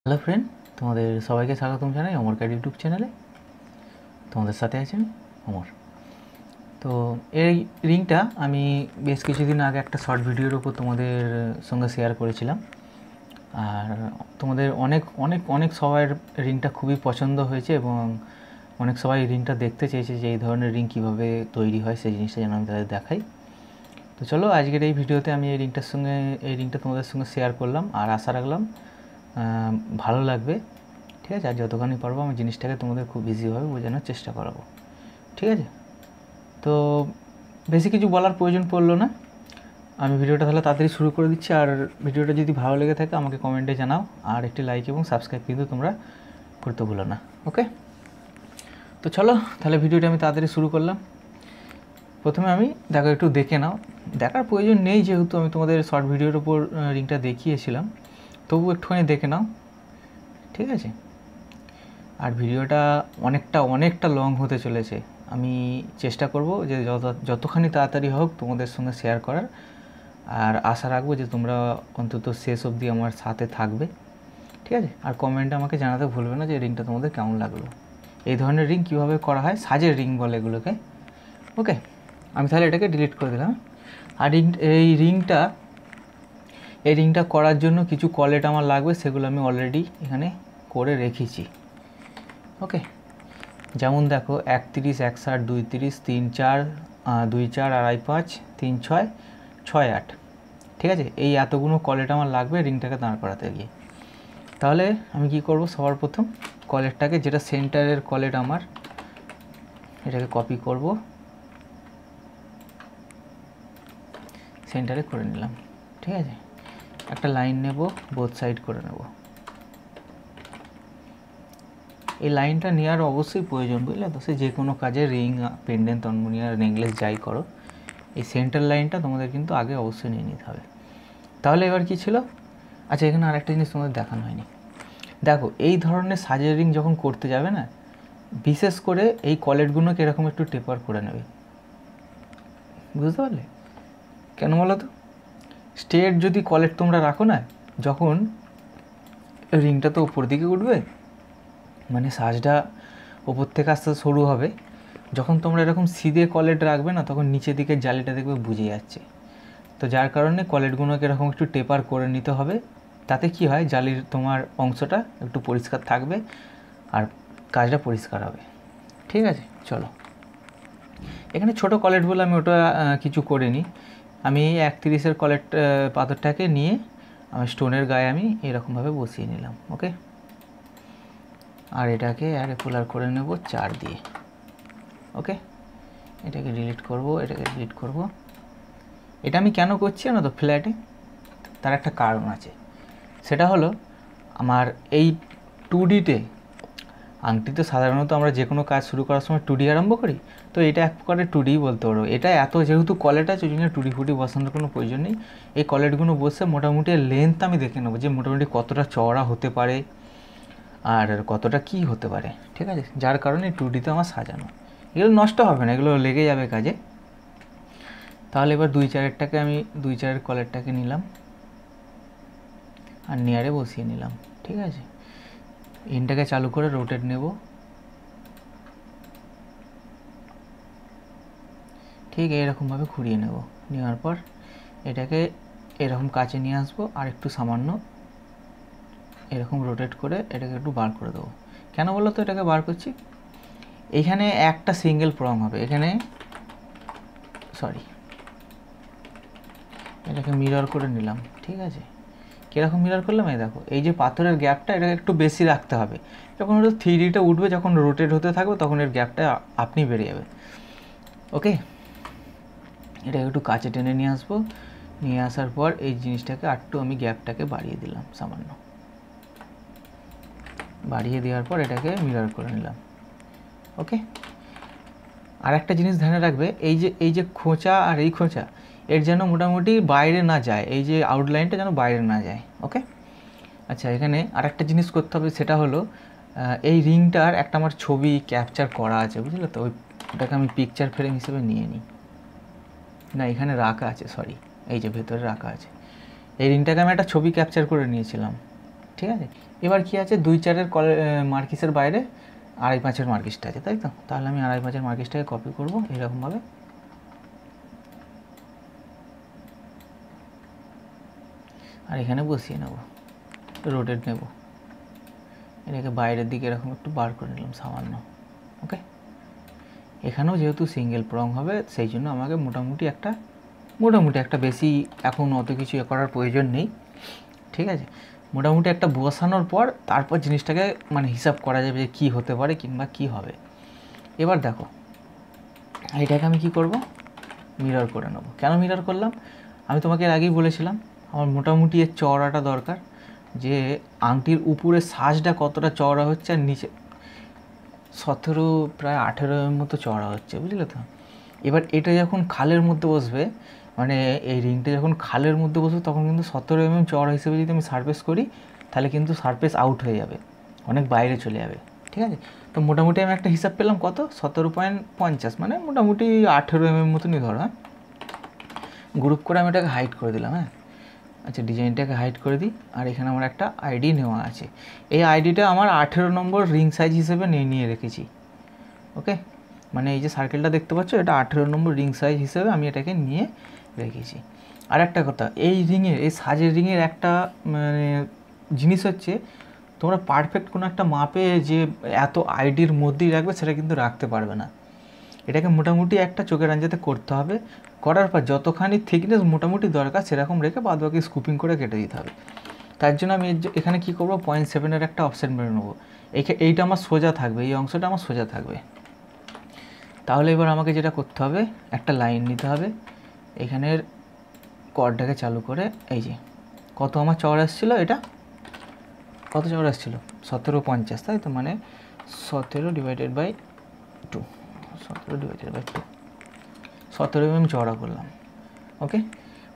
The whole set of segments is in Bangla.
হ্যালো ফ্রেন্ড, তোমাদের সবাইকে স্বাগতম জানাই অমর ক্যাট ইউটিউব চ্যানেলে। তোমাদের সাথে আছেন অমর। তো এই রিংটা আমি বেশ কিছুদিন আগে একটা শর্ট ভিডিওর উপর তোমাদের সঙ্গে শেয়ার করেছিলাম, আর তোমাদের অনেক অনেক অনেক সবার রিংটা খুবই পছন্দ হয়েছে এবং অনেক সবাই রিংটা দেখতে চেয়েছে যে এই ধরনের রিং কীভাবে তৈরি হয় সেই জিনিসটা যেন আমি তাদের দেখাই। তো চলো, আজকের এই ভিডিওতে আমি এই রিংটা তোমাদের সঙ্গে শেয়ার করলাম, আর আশা রাখলাম ভালো লাগবে। ঠিক আছে, আর যতখানি পারবো আমি জিনিসটাকে তোমাদের খুব ইজিভাবে বোঝানোর চেষ্টা করাবো। ঠিক আছে, তো বেশি কিছু বলার প্রয়োজন পড়লো না, আমি ভিডিওটা তাহলে তাড়াতাড়ি শুরু করে দিচ্ছি। আর ভিডিওটা যদি ভালো লেগে থাকে আমাকে কমেন্টে জানাও, আর একটি লাইক এবং সাবস্ক্রাইব কিন্তু তোমরা করতে ভুলো না। ওকে, তো চলো তাহলে ভিডিওটা আমি তাড়াতাড়ি শুরু করলাম। প্রথমে আমি দেখো একটু দেখে নাও, দেখার প্রয়োজন নেই যেহেতু আমি তোমাদের শর্ট ভিডিওর উপর রিংটা দেখিয়েছিলাম, তবু একটুখানি দেখে নাও। ঠিক আছে, আর ভিডিওটা অনেকটা লং হতে চলেছে। আমি চেষ্টা করব যে যতখানি তাড়াতাড়ি হোক তোমাদের সঙ্গে শেয়ার করার, আর আশা রাখবো যে তোমরা অন্তত শেষ অবধি আমার সাথে থাকবে। ঠিক আছে, আর কমেন্টে আমাকে জানাতে ভুলবে না যে রিংটা তোমাদের কেমন লাগলো। এই ধরনের রিং কীভাবে করা হয়, সাজের রিং বলে এগুলোকে। ওকে, আমি তাহলে এটাকে ডিলিট করে দিলাম। আর এই রিংটা করার জন্য কিছু কলেট আমার লাগবে, সেগুলো আমি অলরেডি এখানে করে রেখেছি। ওকে, যেমন দেখো 31, 61, 32, 34, 24, 2.5, 5, 3, 6, 6, 8। ঠিক আছে, এই এতগুলো কলেট আমার লাগবে রিংটাকে দাঁড় করাতে গিয়ে। তাহলে আমি কি করব, সবার প্রথম কলেটটাকে, যেটা সেন্টারের কলেট আমার, এটাকে কপি করব, সেন্টারে করে নিলাম। ঠিক আছে, একটা লাইন নেব, বোথ সাইড করে নেব। এই লাইনটা নেওয়ার অবশ্যই প্রয়োজন, বুঝলে তো? সে যে কোনো কাজে রিং, পেন্ডেন্ট, তন্মনিয়া, নেকলেস যাই করো, এই সেন্টার লাইনটা তোমাদের কিন্তু আগে অবশ্যই নিয়ে নিতে হবে। তাহলে এবার কি ছিল, আচ্ছা এখানে আরেকটা জিনিস তোমাদের দেখানো হয়নি। দেখো, এই ধরনের সাজের রিং যখন করতে যাবে না, বিশেষ করে এই কলেটগুলোকে এরকম একটু টেপার করে নেবে। বুঝতে পারলে কেন বলো তো? স্ট্রেট যদি কলেট তোমরা রাখো না, যখন রিংটা তো উপর দিকে উঠবে, মানে সাজটা ওপর থেকে আস্তে আস্তে সরু হবে, যখন তোমরা এরকম সিধে কলেট রাখবে না, তখন নিচের দিকের জালিটা দেখবে বুঝে যাচ্ছে। তো যার কারণে কলেটগুলোকে এরকম একটু টেপার করে নিতে হবে। তাতে কি হয়, জালির তোমার অংশটা একটু পরিষ্কার থাকবে আর কাজটা পরিষ্কার হবে। ঠিক আছে, চলো এখানে ছোট কলেট বলে আমি ওটা কিছু করিনি। আমি 31-এর কলেট পাথরটাকে নিয়ে আমি স্টোনের গায়ে আমি এরকমভাবে বসিয়ে নিলাম। ওকে, আর এটাকে রেগুলার করে নেব 4 দিয়ে। ওকে, এটাকে ডিলিট করব, এটাকে ডিলিট করব। এটা আমি কেন করছি না তো ফ্ল্যাটে, তার একটা কারণ আছে। সেটা হলো, আমার এই 2Dতে, আংটিতে সাধারণত আমরা যে কোনো কাজ শুরু করার সময় 2D আরম্ভ করি, তো এটা এক প্রকারের 2D বলতে পারো। এটা এত যেহেতু কলেট আছে, ওই জন্য 2D ফুটি বসানোর কোনো প্রয়োজন নেই। এই কলেটগুলো বসে মোটামুটি লেন্থ আমি দেখে নেবো যে মোটামুটি কতটা চওড়া হতে পারে আর কতটা কি হতে পারে। ঠিক আছে, যার কারণে 2Dতে আমার সাজানো। এগুলো নষ্ট হবে না, এগুলো লেগে যাবে কাজে। তাহলে এবার 2-4-এরটাকে আমি 2-4-এর কলেরটাকে নিলাম আর নিয়ারে বসিয়ে নিলাম। ঠিক আছে, ইনটাকে চালু করে রোটেট নেব। ঠিক এরকমভাবে ঘুরিয়ে নেব, নেওয়ার পর এটাকে এরকম কাছে নিয়ে আসবো, আর একটু সামান্য এরকম রোটেট করে এটাকে একটু বার করে দেবো। কেন বলো তো এটাকে বার করছি? এখানে একটা সিঙ্গেল প্রং হবে, এখানে এটাকে মিরর করে নিলাম। ঠিক আছে, কীরকম মিরর করলাম, এই দেখো এই যে পাথরের গ্যাপটা, এটাকে একটু বেশি রাখতে হবে। যখন ওটা 3Dটা উঠবে, যখন রোটেট হতে থাকবে, তখন এর গ্যাপটা আপনি বেড়ে যাবে। ওকে, এটাকে একটু কাছে টেনে নিয়ে আসবো। নিয়ে আসার পর এই জিনিসটাকে একটু আমি গ্যাপটাকে বাড়িয়ে দিলাম, সামান্য বাড়িয়ে দেওয়ার পর এটাকে মিরর করে নিলাম। ওকে, আর একটা জিনিস ধ্যানে রাখবে, এই যে খোঁচা আর এই খোঁচা, এর যেন মোটামুটি বাইরে না যায়, এই যে আউটলাইনটা যেন বাইরে না যায়। ওকে, আচ্ছা এখানে আর একটা জিনিস করতে হবে, সেটা হলো এই রিংটার একটা আমার ছবি ক্যাপচার করা আছে, বুঝলে তো? ওটাকে আমি পিকচার ফ্রেম হিসেবে নিয়ে নিই। না, এখানে রাখা আছে, সরি, এই যে ভেতরে রাখা আছে। এই রিংটাকে আমি একটা ছবি ক্যাপচার করে নিয়েছিলাম। ঠিক আছে। এবার কি আছে, 2-4-এর মার্কিসের বাইরে 2.5-5-এর মার্কিসটা আছে, তাই তো? তাহলে আমি 2.5-5-এর মার্কিসটাকে কপি করবো এরকমভাবে, আর এখানে বসিয়ে নেব, রোটেট নেব, এটাকে বাইরের দিকে এরকম একটু বার করে নিলাম সামান্য। ওকে, এখানেও যেহেতু সিঙ্গেল প্রং হবে সেই জন্য আমাকে মোটামুটি একটা বেশি এখন অত কিছু করার প্রয়োজন নেই, ঠিক আছে। মোটামুটি একটা বসানোর পর তারপর জিনিসটাকে মানে হিসাব করা যাবে যে কী হতে পারে কিংবা কী হবে। এবার দেখো এটাকে আমি কি করব, মিরর করে নেব। কেন মিরর করলাম, আমি তোমাকে এর আগেই বলেছিলাম আমার মোটামুটি এর চওড়াটা দরকার, যে আংটির উপরে সাজটা কতটা চওড়া হচ্ছে আর নিচে 17 প্রায় 18 মতো চওড়া হচ্ছে, বুঝলে তো। এবার এটা যখন খালের মধ্যে বসবে, মানে এই রিংটা যখন খালের মধ্যে বসবে তখন কিন্তু 17 চওড়া হিসেবে যদি আমি সারফেস করি তাহলে কিন্তু সারফেস আউট হয়ে যাবে, অনেক বাইরে চলে যাবে, ঠিক আছে। তো মোটামুটি আমি একটা হিসাব পেলাম কত, 17.50, মানে মোটামুটি 18 মতনই ধরো। হ্যাঁ, গ্রুপ করে আমি এটাকে হাইড করে দিলাম। হ্যাঁ, আচ্ছা, ডিজাইনটাকে হাইড করে দিই। আর এখানে আমার একটা আইডি নেওয়া আছে, এই আইডিটা আমার 18 নম্বর রিং সাইজ হিসেবে নিয়ে রেখেছি। ওকে, মানে এই যে সার্কেলটা দেখতে পাচ্ছ এটা 18 নম্বর রিং সাইজ হিসেবে আমি এটাকে নিয়ে রেখেছি। আর একটা কথা, এই রিংয়ের, এই সাজের রিংয়ের একটা মানে জিনিস হচ্ছে, তোমরা পারফেক্ট কোনো একটা মাপে যে এত আইডির মধ্যেই রাখবে সেটা কিন্তু রাখতে পারবে না। এটাকে মোটামুটি একটা চোখের আঞ্জাতে করতে হবে, করার পর যতখানি থিকনেস মোটামুটি দরকার সেরকম রেখে বাদ বাকি স্কুপিং করে কেটে দিতে হবে। তার জন্য আমি এখানে কী করবো, 0.7-এর একটা অফসেট মেরে নেবো। এইটা আমার সোজা থাকবে, এই অংশটা আমার সোজা থাকবে। তাহলে এবার আমাকে যেটা করতে হবে, একটা লাইন নিতে হবে, এখানের কর্ডটাকে চালু করে, এই যে কত আমার চওড়া এসেছিলো, এটা কত চওড়া এসেছিলো 17.50, তাই তো, মানে 17/2, 17 চওড়া করলাম। ওকে,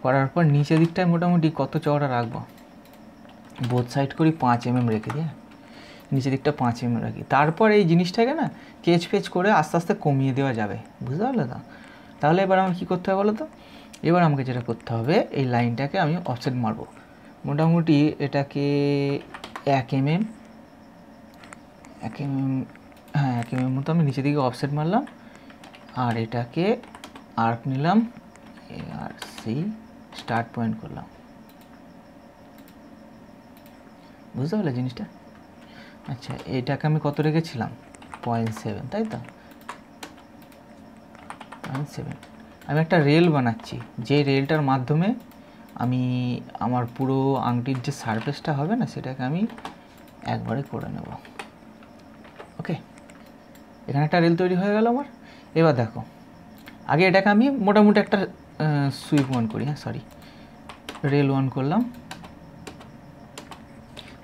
করার পর নিচের দিকটায় মোটামুটি কত চওড়া রাখবো, বোথ সাইড করি 5 রেখে দিই। নিচের দিকটা 5 রাখি। তারপর এই জিনিসটাকে না কেচ ফেচ করে আস্তে আস্তে কমিয়ে দেওয়া যাবে, বুঝতে পারলে তো। তাহলে এবার আমার কী করতে হবে বলো তো, এবার আমাকে যেটা করতে হবে, এই লাইনটাকে আমি অফসেট মারবো মোটামুটি এটাকে 1 mm, হ্যাঁ 1 mm মতো আমি নিচের দিকে অফসেট মারলাম। আর এটাকে আর্ক নিলাম, আর সেই স্টার্ট পয়েন্ট করলাম, বুঝতে পারলে জিনিসটা। আচ্ছা, এটাকে আমি কত রেখেছিলাম 0.7, তাই তো, 0.7। আমি একটা রেল বানাচ্ছি, যে রেলটার মাধ্যমে আমি আমার পুরো আংটির যে সারফেসটা হবে না সেটাকে আমি একবারে করে নেব। ওকে, এখানে একটা রেল তৈরি হয়ে গেল আমার। এবার দেখো, আগে এটাকে আমি মোটামুটি একটা সুইপ ওয়ান করি, হ্যাঁ সরি, রেল ওয়ান করলাম,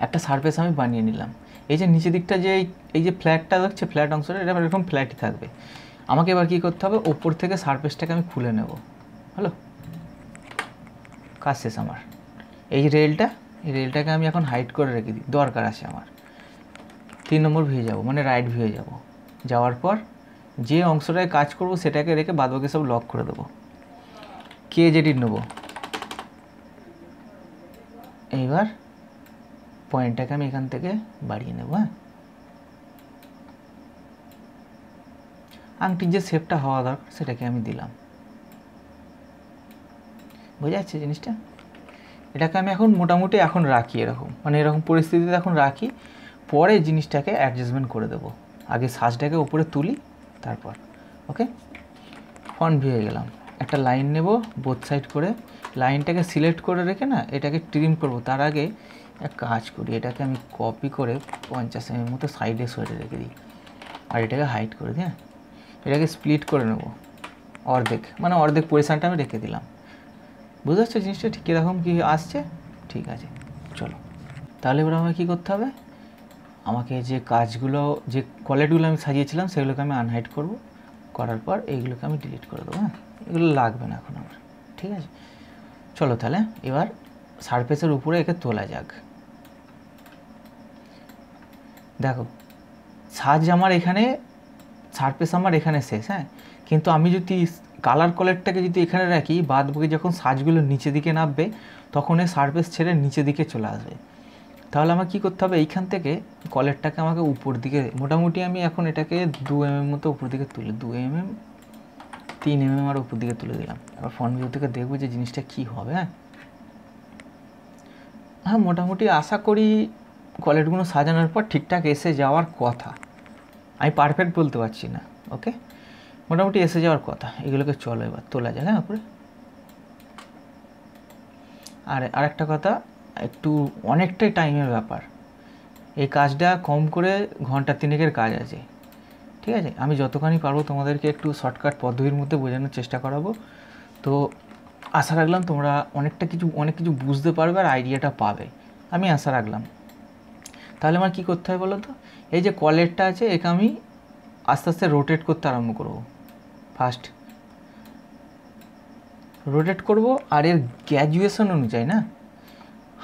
একটা সারফেস আমি বানিয়ে নিলাম। এই যে নিচের দিকটা যে এই যে ফ্ল্যাটটা দেখছে, ফ্ল্যাট অংশটা, এটা এরকম ফ্ল্যাটই থাকবে। আমাকে এবার কী করতে হবে, ওপর থেকে সারফেসটাকে আমি খুলে নেব। হলো, কাজ শেষ আমার। এই রেলটাকে আমি এখন হাইড করে রেখে দিই, দরকার আছে আমার। 3 নম্বর ভিউ যাব, মানে রাইট ভিউ যাব, যাওয়ার পর যে অংশটায় কাজ করব সেটাকে রেখে বাদবাকি সব লক করে দেবো। কেজ এডিট নেব, এইবার পয়েন্টটাকে আমি এখান থেকে বাড়িয়ে নেব। হ্যাঁ, আংটির যে শেপটা হওয়া দরকার সেটাকে আমি দিলাম, বোঝা যাচ্ছে জিনিসটা। এটাকে আমি এখন মোটামুটি এখন রাখি এরকম, মানে এরকম পরিস্থিতিতে এখন রাখি, পরে জিনিসটাকে অ্যাডজাস্টমেন্ট করে দেবো। আগে সাজটাকে উপরে তুলি, তারপর ওকে। ফ্রন্ট ভিউ হয়ে গেলাম, একটা লাইন নেব বোথ সাইড করে, লাইনটাকে সিলেক্ট করে রেখে না এটাকে ট্রিম করব। তার আগে এক কাজ করি, এটাকে আমি কপি করে 50 mm মতো সাইডে সরে রেখে দিই, আর এটাকে হাইড করে দিই। হ্যাঁ, এটাকে স্প্লিট করে নেব অর্ধেক, মানে অর্ধেক পজিশানটা আমি রেখে দিলাম। বুঝতে পারছো জিনিসটা ঠিক কীরকম কী আসছে? ঠিক আছে, চলো তাহলে এবার আমাকে কী করতে হবে, আমাকে যে কাজগুলো, যে কোয়ালিটিগুলো আমি সাজিয়েছিলাম সেগুলোকে আমি আনহাইড করব, করার পর এইগুলোকে আমি ডিলিট করে দেবো। হ্যাঁ, এগুলো লাগবে না এখন আমার, ঠিক আছে। চলো তাহলে এবার সারফেসের উপরে একে তোলা যাক। দেখো, সাজ আমার এখানে, সারফেস আমার এখানে শেষ। হ্যাঁ, কিন্তু আমি যদি কালার কলেরটাকে যদি এখানে রাখি, বাদ বাকি যখন সাজগুলো নিচে দিকে নামবে তখন এই সারফেস ছেড়ে নিচে দিকে চলে আসবে। তাহলে আমার কী করতে হবে, এইখান থেকে কলেরটাকে আমাকে উপর দিকে মোটামুটি আমি এখন এটাকে 2 mm মতো উপর দিকে তুলে 2 mm 3 mm আর উপর দিকে তুলে দিলাম। এবার ফ্রন্ট ভিউ থেকে দেখবো যে জিনিসটা কী হবে। হ্যাঁ মোটামুটি আশা করি কলেটগুলো সাজানোর পর ঠিকঠাক এসে যাওয়ার কথা, আমি পারফেক্ট বলতে পারছি না। ওকে, মোটামুটি এসে যাওয়ার কথা। এগুলোকে চলো এবার তোলা যায়। হ্যাঁ উপরে আর একটা কথা, একটু অনেকটাই টাইমের ব্যাপার, এই কাজটা কম করে ঘন্টা 3-এর কাজ আছে, ঠিক আছে? আমি যতখানি পারবো তোমাদেরকে একটু শর্টকাট পদ্ধতির মধ্যে বোঝানোর চেষ্টা করাবো। তো আশা রাখলাম তোমরা অনেক কিছু বুঝতে পারবে আর আইডিয়াটা পাবে, আমি আশা রাখলাম। তাহলে আমার কী করতে হবে বলো তো, এই যে কলেরটা আছে একে আমি আস্তে আস্তে রোটেট করতে আরম্ভ করবো। ফার্স্ট রোটেট করব, আর এর গ্র্যাজুয়েশন অনুযায়ী না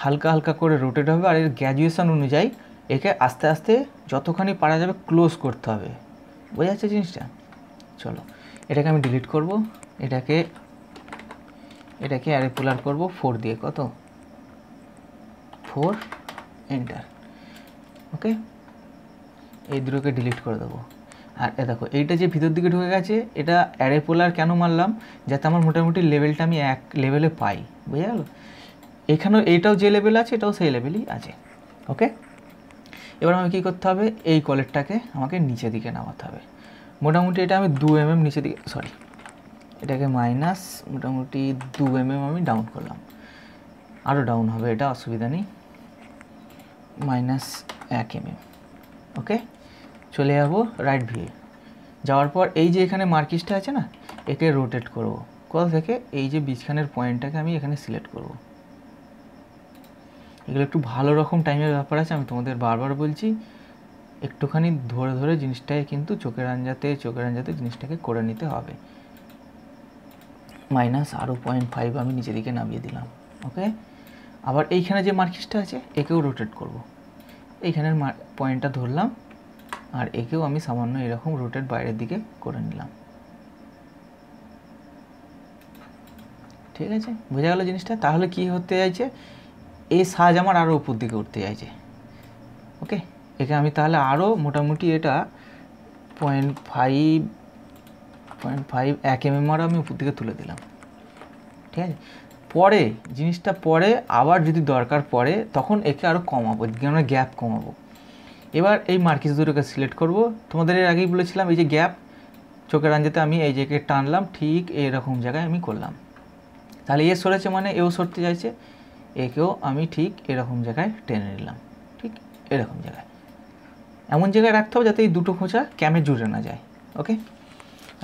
হালকা হালকা করে রোটেট হবে, আর এর গ্র্যাজুয়েশন অনুযায়ী একে আস্তে আস্তে যতখানি পারা যাবে ক্লোজ করতে হবে। বোঝা যাচ্ছে জিনিসটা? চলো এটাকে আমি ডিলিট করব, এটাকে অ্যারেপুলার করব 4 দিয়ে, কত 4 এন্টার। ওকে, এই দুটোকে ডিলিট করে দেবো। আর দেখো এইটা যে ভিতর দিকে ঢুকে গেছে, এটা অ্যারেপুলার কেন মারলাম, যাতে আমার মোটামুটি লেভেলটা আমি এক লেভেলে পাই। বুঝে গেল? এখানেও এইটাও যে লেভেল আছে এটাও সেই লেভেলই আছে। ওকে, এবার আমি কী করতে হবে, এই কলেরটাকে আমাকে নিচের দিকে নামাতে হবে। মোটামুটি এটা আমি 2 mm নিচের দিকে, সরি এটাকে মাইনাস মোটামুটি 2 mm আমি ডাউন করলাম। আরও ডাউন হবে, এটা অসুবিধা নেই, -1 mm। ওকে, চলে যাবো রাইট ভিউ। যাওয়ার পর এই যে এখানে মার্কিসটা আছে না, একে রোটেট করব। কোথা থেকে, এই যে বিছখানের পয়েন্টটাকে আমি এখানে সিলেক্ট করব। এগুলো একটু ভালো রকম টাইমের ব্যাপার আছে, আমি তোমাদের বারবার বলছি, একটুখানি ধরে ধরে জিনিসটাকে কিন্তু চোখের আঞ্জাতে জিনিসটাকে করে নিতে হবে। মাইনাস আরও 0.5 আমি নিচের দিকে নামিয়ে দিলাম। ওকে, আবার এইখানে যে মার্কিসটা আছে একেও রোটেট করব। এইখানের পয়েন্টটা ধরলাম, আর একেও আমি সামান্য এরকম রোটেট বাইরের দিকে করে নিলাম। ঠিক আছে, বোঝা গেল জিনিসটা? তাহলে কি হতে চাইছে, এই সাজ আমার আরও উপর দিকে উঠতে চাইছে। ওকে, একে আমি তাহলে আরও মোটামুটি এটা 0.5 1 mm আরও আমি উপর দিকে তুলে দিলাম। ঠিক আছে, পরে জিনিসটা পরে আবার যদি দরকার পড়ে তখন একে আরও কমাবো, এদিকে আমরা গ্যাপ কমাবো। এবার এই মার্কিস দুটোকে সিলেক্ট করব। তোমাদের এর আগেই বলেছিলাম এই যে গ্যাপ চোখের আঞ্জাতে আমি এই জায়গায় টানলাম, ঠিক এরকম জায়গায় আমি করলাম। তাহলে এ সরেছে মানে এও সরতে চাইছে, একেও আমি ঠিক এরকম জায়গায় টেনে নিলাম, ঠিক এরকম জায়গায়। এমন জায়গায় রাখতে হবে যাতে এই দুটো খোঁচা ক্যামে জুড়ে না যায়। ওকে,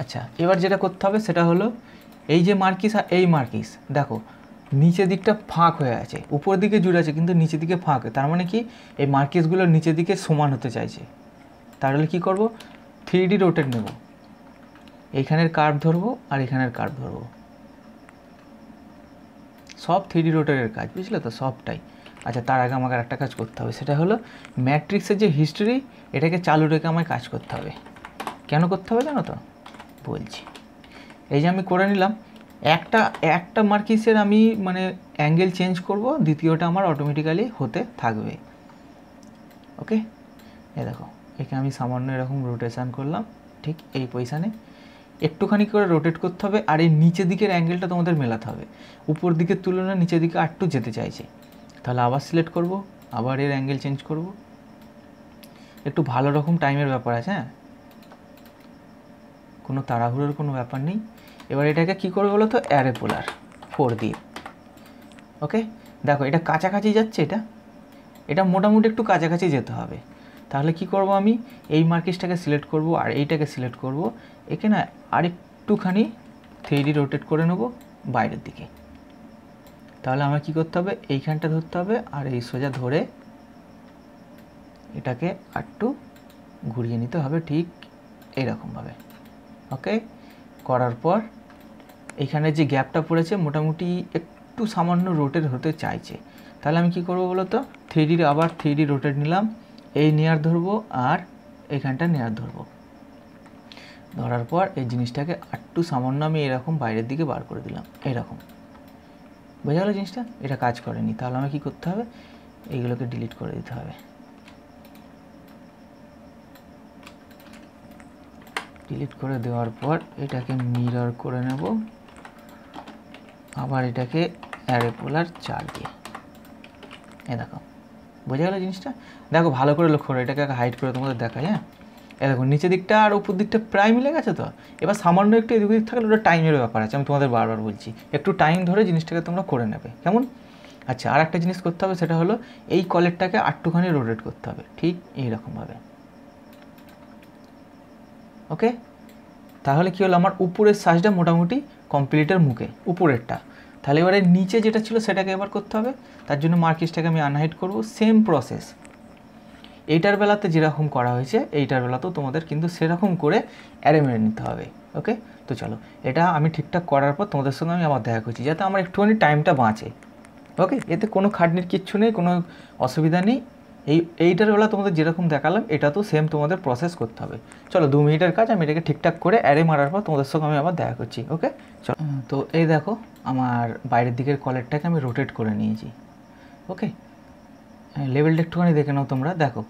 আচ্ছা এবার যেটা করতে হবে সেটা হলো এই যে মার্কিস আর এই মার্কিস দেখো নিচের দিকটা ফাঁক হয়ে আছে, উপর দিকে জুড়ে আছে কিন্তু নিচের দিকে ফাঁক। তার মানে কি, এই মার্কিসগুলো নিচের দিকে সমান হতে চাইছে। তাহলে কি করব, 3D রোটেট নেব, এইখানের কার্ভ ধরবো আর এখানের কার্ভ ধরবো, সব 3D রোটেটের কাজ, বুঝলে তো সবটাই। আচ্ছা তার আগে আমাকে একটা কাজ করতে হবে, সেটা হলো ম্যাট্রিক্সের যে হিস্ট্রি এটাকে চালু রেখে আমায় কাজ করতে হবে। কেন করতে হবে জানো তো, বলছি। এই যে আমি করে নিলাম, একটা মার্কিসের আমি মানে অ্যাঙ্গেল চেঞ্জ করব, দ্বিতীয়টা আমার অটোমেটিক্যালি হতে থাকবে। ওকে, এ দেখো একে আমি সামান্য এরকম রোটেশান করলাম, ঠিক এই পজিশানে একটুখানি করে রোটেট করতে হবে। আর এই নিচের দিকের অ্যাঙ্গেলটা তোমাদের মেলাতে হবে, উপর দিকের তুলনায় নিচের দিকে আরটু যেতে চাইছে। তাহলে আবার সিলেক্ট করব, আবার এর অ্যাঙ্গেল চেঞ্জ করব। একটু ভালো রকম টাইমের ব্যাপার আছে, হ্যাঁ, কোনো তাড়াহুড়োর কোনো ব্যাপার নেই। এবার এটাকে কী করবে বলো তো, অ্যারেপুলার 4 দিয়ে। ওকে, দেখো এটা কাছাকাছি যাচ্ছে, এটা মোটামুটি একটু কাছাকাছি যেতে হবে। তাহলে কি করব, আমি এই মার্কিসটাকে সিলেক্ট করব আর এইটাকে সিলেক্ট করব, একে না আরেকটুখানি 3D রোটেট করে নেব বাইরের দিকে। তাহলে আমার কি করতে হবে, এইখানটা ধরতে হবে আর এই সোজা ধরে এটাকে আরেকটু ঘুরিয়ে নিতে হবে, ঠিক এইরকমভাবে। ওকে, করার পর এইখানে যে গ্যাপটা পড়েছে মোটামুটি একটু সামান্য রোটেট হতে চাইছে। তাহলে আমি কি করব বলো তো, 3D আবার 3D রোটেট নিলাম, এই নেয়ার ধরবো আর এইখানটা নেয়ার ধরবো। ধরার পর এই জিনিসটাকে একটু সামান্য আমি এরকম বাইরের দিকে বার করে দিলাম, এরকম। বোঝা গেল জিনিসটা? এটা কাজ করেনি। তাহলে আমার কী করতে হবে, এইগুলোকে ডিলিট করে দিতে হবে। ডিলিট করে দেওয়ার পর এটাকে মিরর করে নেব, আবার এটাকে অ্যারে পোলার 4 দিয়ে। দেখো বোঝা গেল জিনিসটা? দেখো ভালো করে লক্ষ্য করো, এটাকে হাইড করে তোমাদের দেখাই। হ্যাঁ, দেখো নিচের দিকটা আর উপর দিকটা প্রায় মিলে গেছে। তো এবার সামান্য একটু এদিক দিক থাকলে ওটা টাইমের ব্যাপার আছে, আমি তোমাদের বারবার বলছি, একটু টাইম ধরে জিনিসটাকে তোমরা করে নেবে, কেমন? আচ্ছা, আর একটা জিনিস করতে হবে, সেটা হলো এই কলেরটাকে আটটুখানি রোটেট করতে হবে, ঠিক এইরকমভাবে। ওকে, তাহলে কী হলো, আমার উপরের সাইজটা মোটামুটি কমপ্লিটের মুখে, উপরেরটা। তাহলে এবারে নিচে যেটা ছিল সেটাকে এবার করতে হবে, তার জন্য মার্কিসটাকে আমি আনহাইড করব। সেম প্রসেস, এইটার বেলাতে যেরকম করা হয়েছে এইটার বেলাতেও তোমাদের কিন্তু সেরকম করে অ্যারে মেরে নিতে হবে। ওকে, তো চলো এটা আমি ঠিকঠাক করার পর তোমাদের সঙ্গে আমি আবার দেখা করছি, যাতে আমার একটুখানি টাইমটা বাঁচে। ওকে, এতে কোনো খাটনির কিচ্ছু নেই, কোনো অসুবিধা নেই। এইটার বেলা তোমাদের যেরকম দেখালাম এটা তো সেম তোমাদের প্রসেস করতে হবে। চলো 2 মিনিটের কাজ, আমি এটাকে ঠিকঠাক করে অ্যারে মারার পর তোমাদের সঙ্গে আমি আবার দেখা করছি। ওকে, চলো। তো এই দেখো আমার বাইরের দিকের কলারটাকে আমি রোটেট করে নিয়েছি। ওকে, লেভেলটা একটুখানি দেখে নাও তোমরা। দেখো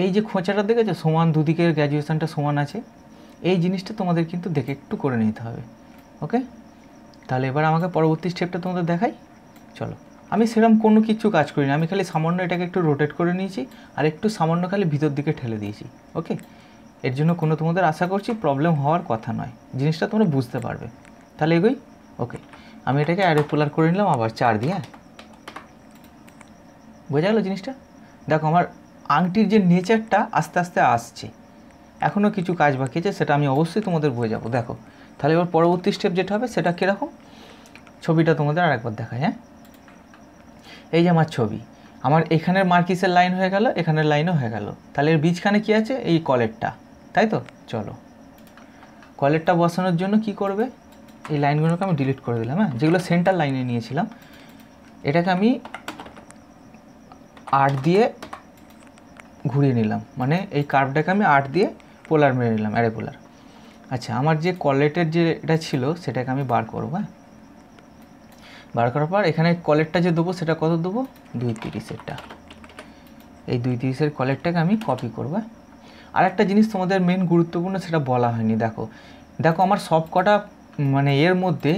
এই যে খোঁচাটা দেখেছো, সমান দুদিকের গ্র্যাজুয়েশনটা সমান আছে, এই জিনিসটা তোমাদের কিন্তু দেখে একটু করে নিতে হবে। ওকে, তাহলে এবার আমাকে পরবর্তী স্টেপটা তোমাদের দেখাই। চলো, আমি সেরকম কোনো কিছু কাজ করিনি, আমি খালি সামান্য এটাকে একটু রোটেট করে নিয়েছি আর একটু সামান্য খালি ভিতর দিকে ঠেলে দিয়েছি। ওকে, এর জন্য কোনো তোমাদের আশা করছি প্রবলেম হওয়ার কথা নয়, জিনিসটা তোমরা বুঝতে পারবে। তাহলে এগোই। ওকে, আমি এটাকে অ্যারে পোলার করে নিলাম আবার 4 দিয়ে। বোঝা গেল জিনিসটা? দেখো আমার আংটির যে নেচারটা আস্তে আস্তে আসছে, এখনও কিছু কাজ বাকি আছে, সেটা আমি অবশ্যই তোমাদের বোঝাবো। দেখো তাহলে এবার পরবর্তী স্টেপ যেটা হবে সেটা কীরকম, ছবিটা তোমাদের আরেকবার দেখায়। হ্যাঁ, এই যে আমার ছবি, আমার এখানের মার্কিসের লাইন হয়ে গেল, এখানের লাইনও হয়ে গেল। তাহলে এর বীজখানে কী আছে, এই কলেরটা, তাই তো? চলো, কলেরটা বসানোর জন্য কি করবে, এই লাইনগুলোকে আমি ডিলিট করে দিলাম। হ্যাঁ, যেগুলো সেন্টার লাইনে নিয়েছিলাম, এটাকে আমি 8 দিয়ে ঘুরিয়ে নিলাম, মানে এই কার্ভটাকে আমি 8 দিয়ে পোলার মেরে নিলাম, অ্যারে পোলার। আচ্ছা, আমার যে কলেটের যে এটা ছিল সেটাকে আমি বার করবো। হ্যাঁ, বার করার পর এখানে কলেটটা যে দেবো সেটা কত দেবো, 230-এরটা। এই 230-এর কলেটটাকে আমি কপি করবো। আর একটা জিনিস তোমাদের মেন গুরুত্বপূর্ণ, সেটা বলা হয়নি। দেখো দেখো আমার সব কটা মানে এর মধ্যে,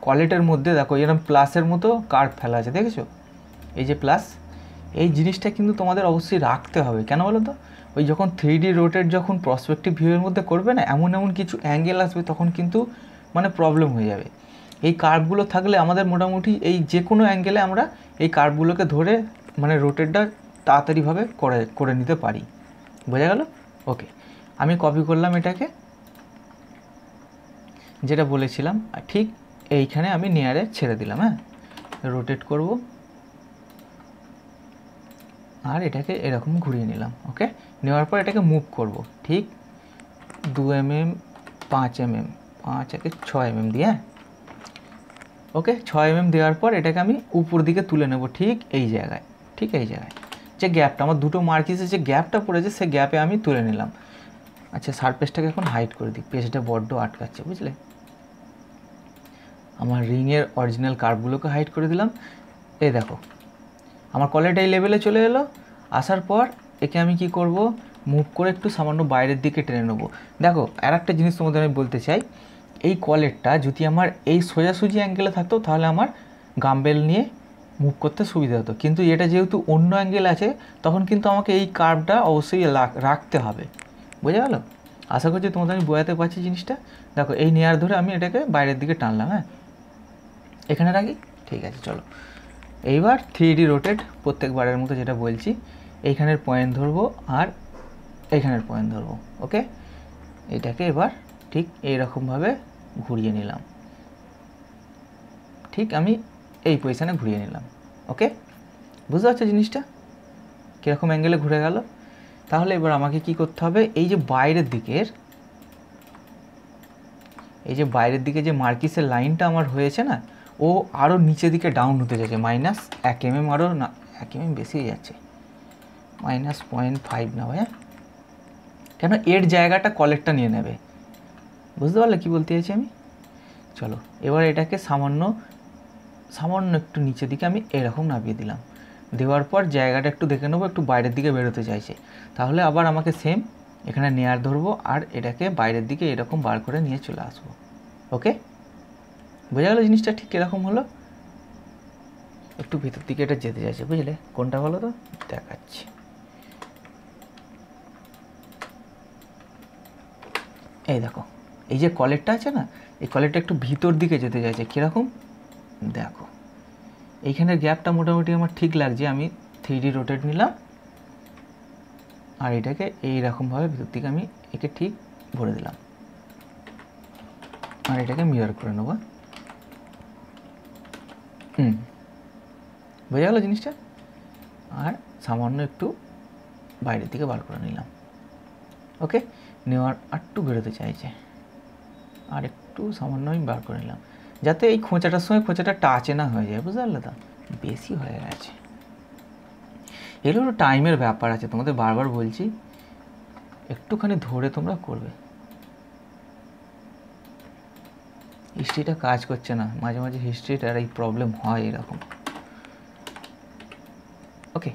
কলেটের মধ্যে দেখো এরকম প্লাসের মতো কার্ভ ফেলা আছে, দেখেছো? এই যে প্লাস, এই জিনিসটা কিন্তু তোমাদের অবশ্যই রাখতে হবে। কেন বলো তো, ওই যখন 3D রোটেট যখন প্রসপেক্টিভ ভিউয়ের মধ্যে করবে না, এমন এমন কিছু অ্যাঙ্গেল আসবে, তখন কিন্তু মানে প্রবলেম হয়ে যাবে। এই কার্ভগুলো থাকলে আমাদের মোটামুটি এই যে কোনো অ্যাঙ্গেলে আমরা এই কার্ভগুলোকে ধরে মানে রোটেটটা তাড়াতাড়িভাবে করে নিতে পারি। বোঝা গেল? ওকে, আমি কপি করলাম এটাকে, যেটা বলেছিলাম ঠিক এইখানে আমি নিয়ারে ছেড়ে দিলাম। হ্যাঁ, রোটেট করব আর এটাকে এরকম ঘুরিয়ে নিলাম। ওকে, নেওয়ার পর এটাকে মুভ করব ঠিক 2 mm 5 mm 5 একে 6 mm দিয়ে। ওকে, 6 mm দেওয়ার পর এটাকে আমি উপর দিকে তুলে নেব ঠিক এই জায়গায়, ঠিক এই জায়গায় যে গ্যাপটা আমার দুটো মার্কিসে যে গ্যাপটা পড়েছে, সে গ্যাপে আমি তুলে নিলাম। আচ্ছা, সারফেসটাকে এখন হাইড করে দিই, পেজটা বড্ড আটকাচ্ছে, বুঝলে? আমার রিংয়ের অরিজিনাল কার্ভগুলোকে হাইড করে দিলাম। এই দেখো আমার কলেটা এই লেভেলে চলে এলো। আসার পর একে আমি কি করব, মুভ করে একটু সামান্য বাইরের দিকে টেনে নেবো। দেখো আর একটা জিনিস তোমাদের আমি বলতে চাই, এই কলেরটা যদি আমার এই সোজাসুজি অ্যাঙ্গেলে থাকতো তাহলে আমার গাম্বেল নিয়ে মুভ করতে সুবিধা হতো, কিন্তু এটা যেহেতু অন্য অ্যাঙ্গেল আছে, তখন কিন্তু আমাকে এই কার্ভটা অবশ্যই রাখতে হবে। বোঝা গেল? আশা করছি তোমাদের আমি বোঝাতে পারছি জিনিসটা। দেখো এই নেয়ার ধরে আমি এটাকে বাইরের দিকে টানলাম। হ্যাঁ, এখানে রাখি, ঠিক আছে। চলো এইবার 3D রোটেট প্রত্যেকবারের মতো যেটা বলছি, এইখানের পয়েন্ট ধরবো আর এইখানের পয়েন্ট ধরবো। ওকে, এটাকে এবার ঠিক এইরকমভাবে ঘুরিয়ে নিলাম, ঠিক আমি এই পজিশানে ঘুরিয়ে নিলাম। ওকে, বুঝতে পারছো জিনিসটা কীরকম অ্যাঙ্গেলে ঘুরে গেল? তাহলে এবার আমাকে কি করতে হবে, এই যে বাইরের দিকে যে মার্কিসের লাইনটা আমার হয়েছে না, ও আরও নিচের দিকে ডাউন হতে যাচ্ছে, -1 mm, আরও না 1 mm বেশি যাচ্ছে, -0.5 না ভাইয়া, কেন এর জায়গাটা কলেরটা নিয়ে নেবে। বুঝতে পারলে কি বলতে চাইছি আমি? চলো এবার এটাকে সামান্য একটু নিচের দিকে আমি এরকম নামিয়ে দিলাম। দেওয়ার পর জায়গাটা একটু দেখে নেবো একটু বাইরের দিকে বেরোতে চাইছে, তাহলে আবার আমাকে সেম এখানে নেয়ার ধরবো আর এটাকে বাইরের দিকে এরকম বার করে নিয়ে চলে আসবো। ওকে, বোঝা গেল জিনিসটা ঠিক এরকম হলো। একটু ভিতর দিকে এটা যেতে চাইছে, বুঝলে কোনটা বলো তো, দেখাচ্ছি। এই দেখো এই যে কলেরটা আছে না, এই কলেরটা একটু ভিতর দিকে যেতে চাইছে, কীরকম দেখো এইখানের গ্যাপটা মোটামুটি আমার ঠিক লাগছে। আমি 3D রোটেট নিলাম আর এটাকে এইরকমভাবে ভিতর দিকে আমি একে ঠিক ভরে দিলাম আর এটাকে মিরর করে নেবো। বোঝা গেল জিনিসটা। আর সামান্য একটু বাইরের দিকে বার করে নিলাম। ওকে, নেওয়ার একটু বেরোতে চাইছে আর একটু সামান্য আমি বার করে নিলাম, যাতে এই খোঁচাটার সময় খোঁচাটা টাচে না হয়ে যায়, বুঝতে পারলে তো, বেশি হয়ে গেছে। এগুলো একটু টাইমের ব্যাপার আছে, তোমাদের বারবার বলছি একটুখানি ধরে তোমরা করবে। হিস্ট্রিটা কাজ করছে না, মাঝে মাঝে হিস্ট্রিটার এই প্রবলেম হয় এরকম। ওকে,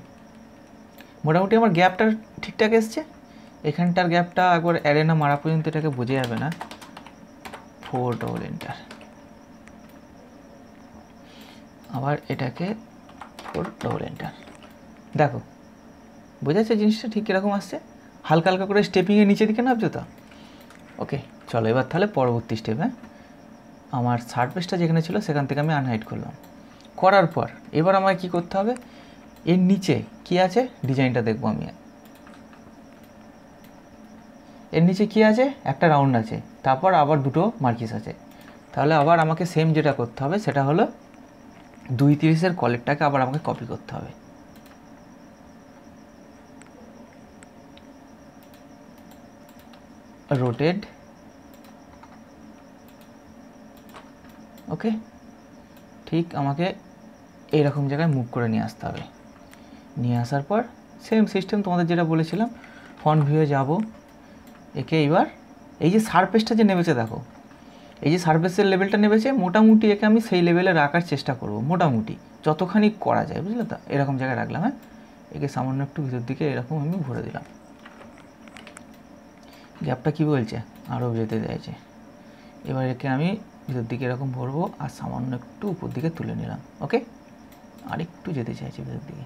মোটামুটি আমার গ্যাপটা ঠিকঠাক এসছে। এখানটার গ্যাপটা একবার অ্যারেনা মারা পর্যন্ত এটাকে বোঝা যাবে না। 4 ডবল এন্টার, আবার এটাকে 4 ডবল এন্টার। দেখো বোঝা যাচ্ছে জিনিসটা ঠিক কীরকম আসছে, হালকা হালকা করে স্টেপিংয়ে নিচের দিকে নামছো তো। ওকে চলো এবার তাহলে পরবর্তী স্টেপ। হ্যাঁ, আমার সারফেসটা যেখানে ছিল সেখান থেকে আমি আনহাইড করলাম। করার পর এবার আমায় কী করতে হবে, এর নিচে কি আছে ডিজাইনটা দেখবো আমি। এর নিচে কি আছে, একটা রাউন্ড আছে, তারপর আবার দুটো মার্কিস আছে। তাহলে আবার আমাকে সেম যেটা করতে হবে সেটা হলো 2:30 কলেরটাকে আবার আমাকে কপি করতে হবে। রোটেট, ওকে, ঠিক আমাকে এইরকম জায়গায় মুভ করে নিয়ে আসতে হবে। নিয়ে আসার পর সেম সিস্টেম তোমাদের যেটা বলেছিলাম, ফ্রন্ট ভিউয়ে যাব। একে এবার এই যে সারফেসটা যে নেমেছে দেখো, এই যে সারফেসের লেভেলটা নেমেছে, মোটামুটি একে আমি সেই লেভেলে রাখার চেষ্টা করব, মোটামুটি যতখানি করা যায়, বুঝলে তো, এরকম জায়গায় রাখলাম। হ্যাঁ, একে সামান্য একটু ভিতর দিকে এরকম আমি ভরে দিলাম। গ্যাপটা কী বলছে, আরও যেতে চাইছে। এবার একে আমি ভিতর দিকে এরকম ভরবো আর সামান্য একটু উপর দিকে তুলে নিলাম। ওকে, আর একটু যেতে চাইছি ভিতর দিকে,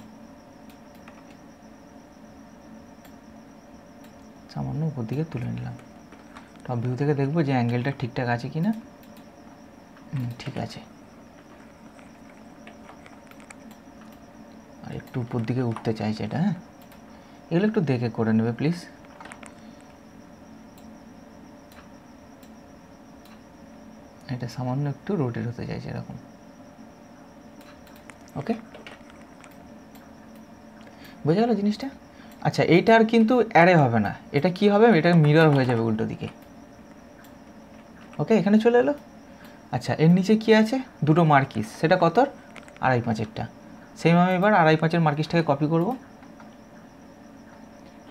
সামান্য উপর দিকে তুলে নিলাম। টপ ভিউ থেকে দেখবো যে অ্যাঙ্গেলটা ঠিকঠাক আছে কি না। ঠিক আছে, আর একটু উপর দিকে উঠতে চাইছে এটা। হ্যাঁ, এগুলো একটু দেখে করে নেবে প্লিজ। এটা সামান্য একটু রোটেট হতে চাইছে এরকম। ওকে, বোঝা গেল জিনিসটা। আচ্ছা, এইটা আর কিন্তু অ্যারে হবে না, এটা কি হবে, এটা মিরর হয়ে যাবে উল্টো দিকে। ওকে, এখানে চলে এলো। আচ্ছা, এর নিচে কি আছে, দুটো মার্কিস, সেটা কত, 2.5-5-এরটা। সেম আমি এবার 2.5-5-এর মার্কিসটাকে কপি করবো।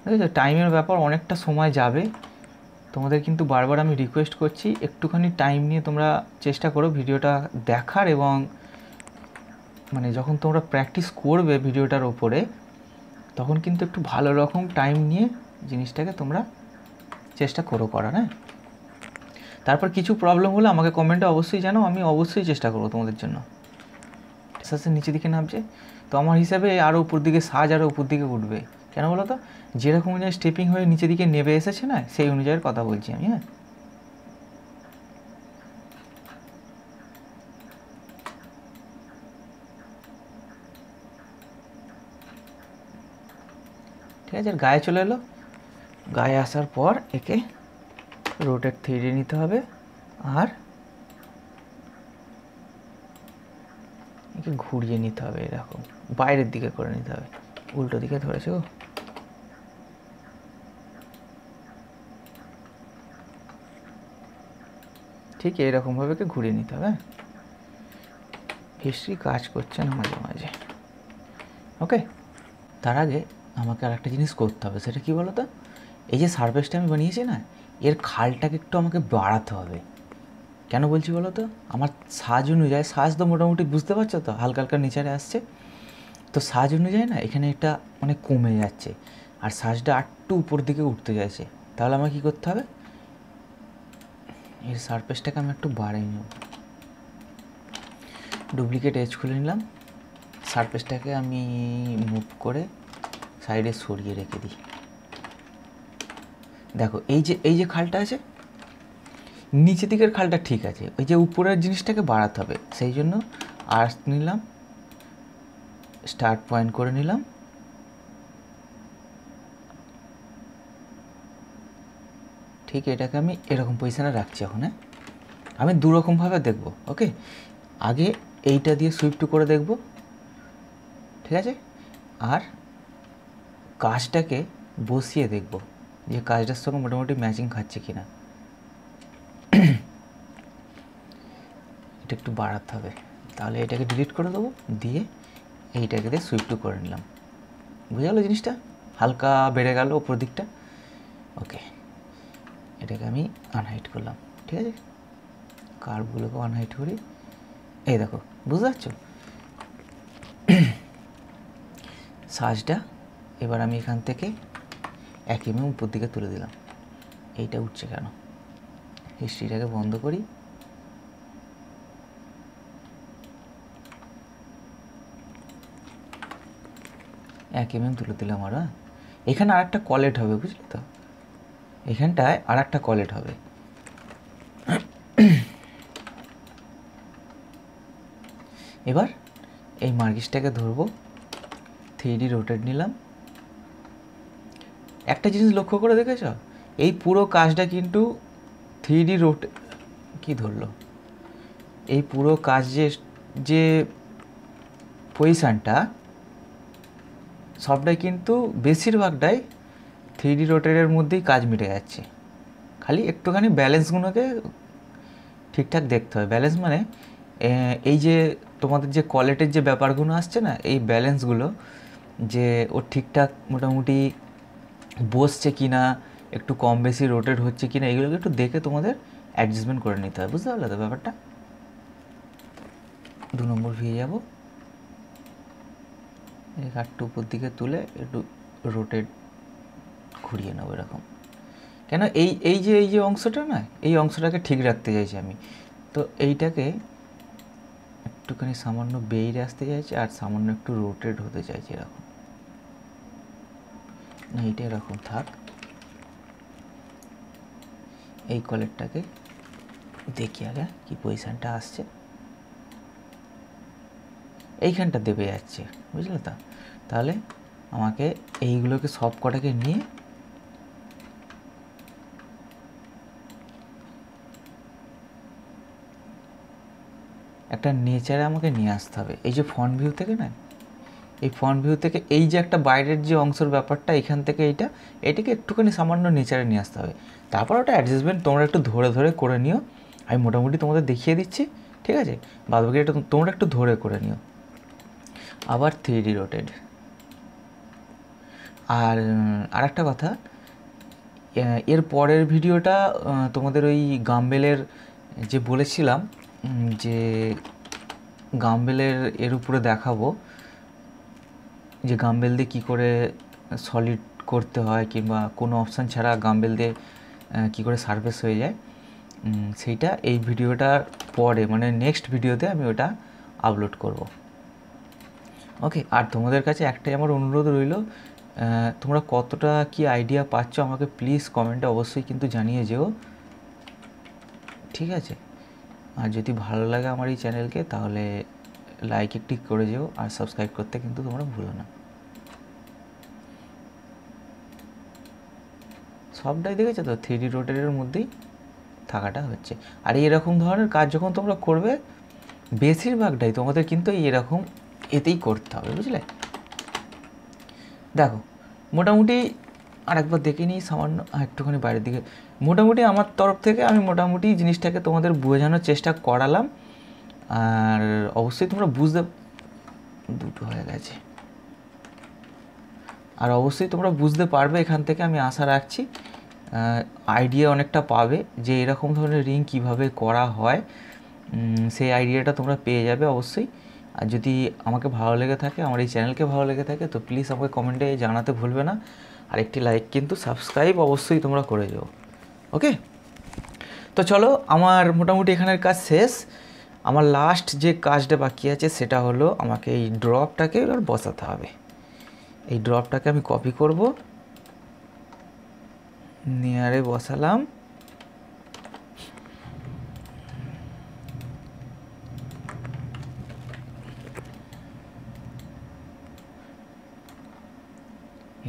ঠিক আছে, টাইমের ব্যাপার, অনেকটা সময় যাবে। তোমাদের কিন্তু বারবার আমি রিকোয়েস্ট করছি একটুখানি টাইম নিয়ে তোমরা চেষ্টা করো ভিডিওটা দেখার, এবং মানে যখন তোমরা প্র্যাকটিস করবে ভিডিওটার ওপরে তখন কিন্তু একটু ভালো রকম টাইম নিয়ে জিনিসটাকে তোমরা চেষ্টা করো করার। হ্যাঁ, তারপর কিছু প্রবলেম হলে আমাকে কমেন্টে অবশ্যই জানাও, আমি অবশ্যই চেষ্টা করবো তোমাদের জন্য। আস্তে নিচের দিকে নামছে, তো আমার হিসাবে আরও উপর দিকে সাজ আরও উপর দিকে উঠবে। কেন বলো তো, যেরকম অনুযায়ী স্টেপিং হয়ে নিচের দিকে নেমে এসেছে না, সেই অনুযায়ীর কথা বলছি আমি। হ্যাঁ, ঠিক আছে, আর গায়ে চলে এলো। গায়ে আসার পর একে রোটেট 3D নিতে হবে আর একে ঘুরিয়ে নিতে হবে, এরকম বাইরের দিকে করে নিতে হবে। উল্টো দিকে ধরেছে ও, ঠিক এইরকমভাবে একে ঘুরিয়ে নিতে হবে। হিস্ট্রি কাজ করছে না মাঝে মাঝে। ওকে, তার আগে আমাকে আর একটা জিনিস করতে হবে, সেটা কি বলো তো, এই যে সারফেসটা আমি বানিয়েছি না, এর খালটাকে একটু আমাকে বাড়াতে হবে। কেন বলছি বলো তো, আমার সাজ অনুযায়ী, সাজ তো মোটামুটি বুঝতে পারছো তো, হালকা হালকা নিচে আসছে, তো তো সাইজ অনুযায়ী না এখানে এটা মানে কমে যাচ্ছে, আর সাইজটা একটু উপর দিকে উঠতে যাচ্ছে। তাহলে আমার কী করতে হবে, এর সারফেসটাকে আমি একটু বাড়িয়ে নেব, ডুপ্লিকেট এজ খুলে নিলাম, সারফেসটাকে আমি মুভ করে সাইডে সরিয়ে রেখে দিই। দেখো এই যে খালটা আছে, নিচের দিকের খালটা ঠিক আছে, ওই যে উপরের জিনিসটাকে বাড়াতে হবে, সেই জন্য আর্ক নিলাম, স্টার্ট পয়েন্ট করে নিলাম, ঠিক এটাকে আমি এরকম পজিশানে রাখছি। এখন আমি দুরকমভাবে দেখব, ওকে। আগে এইটা দিয়ে সুইপ টু করে দেখব, ঠিক আছে, আর কাজটাকে বসিয়ে দেখব যে কাজটার সঙ্গে মোটামুটি ম্যাচিং খাচ্ছে কিনা। এটা একটু বাড়াতে হবে, তাহলে এটাকে ডিলিট করে দেবো, দিয়ে এইটাকে দিয়ে সুইপ টু করে নিলাম। বুঝে গেলো জিনিসটা, হালকা বেড়ে গেল ওপর দিকটা, ওকে। এটাকে আমি আনহাইট করলাম, ঠিক আছে, কার্ভগুলোকে আনহাইট করি, এই দেখো বুঝতে পারছো সাইজটা। এবার আমি এখান থেকে 1 mm উপর দিকে তুলে দিলাম। এইটা উঠছে কেন, হিস্ট্রিটাকে বন্ধ করি, এক তুলে দিলাম। আর এখানে আর একটা কলেট হবে, বুঝলি তো, এখানটায় আর একটা কলেট হবে। এবার এই মার্কিসটাকে ধরবো, 3D রোটেট নিলাম। একটা জিনিস লক্ষ্য করে দেখেছ, এই পুরো কাজটা কিন্তু 3D রোটেট কি ধরলো, এই পুরো কাজ যে পজিশানটা সবটাই কিন্তু বেশিরভাগটাই 3D রোটেটের মধ্যেই কাজ মিটে যাচ্ছে। খালি একটুখানি ব্যালেন্সগুলোকে ঠিকঠাক দেখতে হবে। ব্যালেন্স মানে এই যে তোমাদের যে কোয়ালিটির যে ব্যাপারগুলো আসছে না, এই ব্যালেন্সগুলো যে ও ঠিকঠাক মোটামুটি বসছে কি না, একটু কম বেশি রোটেট হচ্ছে কি না, এগুলোকে একটু দেখে তোমাদের অ্যাডজাস্টমেন্ট করে নিতে হবে। বুঝতে পারলে তো ব্যাপারটা? 2 নম্বর ভিয়ে যাব, এই কাঠটা উপর দিকে তুলে একটু রোটেট ঘুরিয়ে নেবো এরকম। কেন এই যে অংশটা না, এই অংশটাকে ঠিক রাখতে চাইছি আমি, তো এইটাকে একটুখানি সামান্য বেইরে আসতে চাইছি, আর সামান্য একটু রোটেট হতে চাইছি এরকম। না, এইটা এরকম থাক। এই কলেরটাকে দেখি আগে কি পজিশানটা আসছে, এইখানটা দেবে যাচ্ছে, বুঝলে তো। তাহলে আমাকে এইগুলোকে সব কটাকে নিয়ে একটা নেচারে আমাকে নিয়ে আসতে হবে। এই যে ফ্রন্ট ভিউ থেকে না, এই ফ্রন্ট ভিউ থেকে এই যে একটা বাইরের যে অংশের ব্যাপারটা, এখান থেকে এইটাকে একটুখানি সামান্য নেচারে নিয়ে আসতে হবে। তারপর ওটা অ্যাডজাস্টমেন্ট তোমরা একটু ধরে ধরে করে নিও, আমি মোটামুটি তোমাদের দেখিয়ে দিচ্ছি, ঠিক আছে। বাদবাকি এটা তোমরা একটু ধরে করে নিও। আবার 3D রোটেড। আর আরেকটা কথা, এর পরের ভিডিওটা তোমাদের ওই গাম্বেলের যে বলেছিলাম, যে গাম্বেলের এর উপরে দেখাবো যে গাম্বেল দিয়ে কী করে সলিড করতে হয়, কিংবা কোনো অপশান ছাড়া গাম্বেল দিয়ে কী করে সারফেস হয়ে যায়, সেইটা এই ভিডিওটার পরে মানে নেক্সট ভিডিওতে আমি ওটা আপলোড করব, ওকে। আর তোমাদের কাছে একটাই আমার অনুরোধ রইল, তোমরা কতটা কি আইডিয়া পাচ্ছ আমাকে প্লিজ কমেন্টে অবশ্যই কিন্তু জানিয়ে যেও, ঠিক আছে। আর যদি ভালো লাগে আমার এই চ্যানেলকে, তাহলে লাইক একটি করে যেও, আর সাবস্ক্রাইব করতে কিন্তু তোমরা ভুলো না। সবটাই দেখেছো তো 3D রোটেটের মধ্যেই থাকাটা হচ্ছে। আর এরকম ধরনের কাজ যখন তোমরা করবে, বেশিরভাগটাই তোমাদের কিন্তু এরকম এতেই করতে হবে, বুঝলে। দেখো মোটামুটি আরেকবার দেখে নিই, সামান্য একটুখানি বাইরের দিকে। মোটামুটি আমার তরফ থেকে আমি মোটামুটি জিনিসটাকে তোমাদের বোঝানোর চেষ্টা করালাম, আর অবশ্যই তোমরা দুটো হয়ে গেছে, আর অবশ্যই তোমরা বুঝতে পারবে এখান থেকে, আমি আশা রাখছি। আইডিয়া অনেকটা পাবে যে এরকম ধরনের রিং কিভাবে করা হয়, সেই আইডিয়াটা তোমরা পেয়ে যাবে অবশ্যই। আর যদি আমাকে ভালো লেগে থাকে, আমার এই চ্যানেলকে ভালো লেগে থাকে, তো প্লিজ আমাকে কমেন্টে জানাতে ভুলবে না। আর একটি লাইক কিন্তু সাবস্ক্রাইব অবশ্যই তোমরা করে যাও। ওকে, তো চলো আমার মোটামুটি এখানের কাজ শেষ। আমার লাস্ট যে কাজটা বাকি আছে সেটা হলো আমাকে এই ড্রপটাকে এবার বসাতে হবে। এই ড্রপটাকে আমি কপি করব, নিয়ারে বসালাম।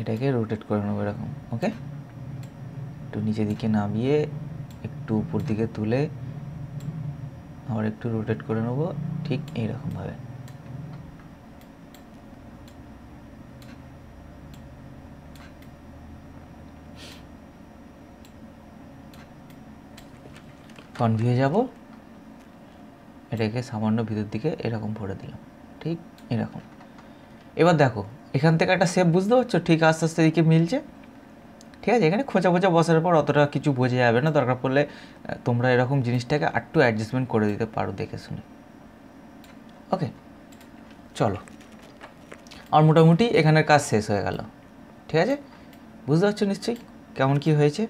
এটাকে রোটেট করে নেবো এরকম। ওকে, একটু নিচের দিকে নামিয়ে একটু উপর দিকে তুলে আবার একটু রোটেট করে নেবো, ঠিক এইরকমভাবে। ফ্রন্ট ভিউ যাব, এটাকে সামান্য ভিতর দিকে এরকম ভরে দিলাম, ঠিক এরকম। এবার দেখো এখান থেকে একটা শেপ বুঝতে পারছো, ঠিক আস্তে আস্তে এদিকে মিলছে। ঠিক আছে, এখানে খোঁচা খোঁচা বসার পর অতটা কিছু বোঝা যাবে না, দরকার পড়লে তোমরা এরকম জিনিসটাকে একটু অ্যাডজাস্টমেন্ট করে দিতে পারো দেখে শুনে। ওকে, চলো আর মোটামুটি এখানের কাজ শেষ হয়ে গেল। ঠিক আছে, বুঝতে পারছো নিশ্চয়ই কেমন কি হয়েছে।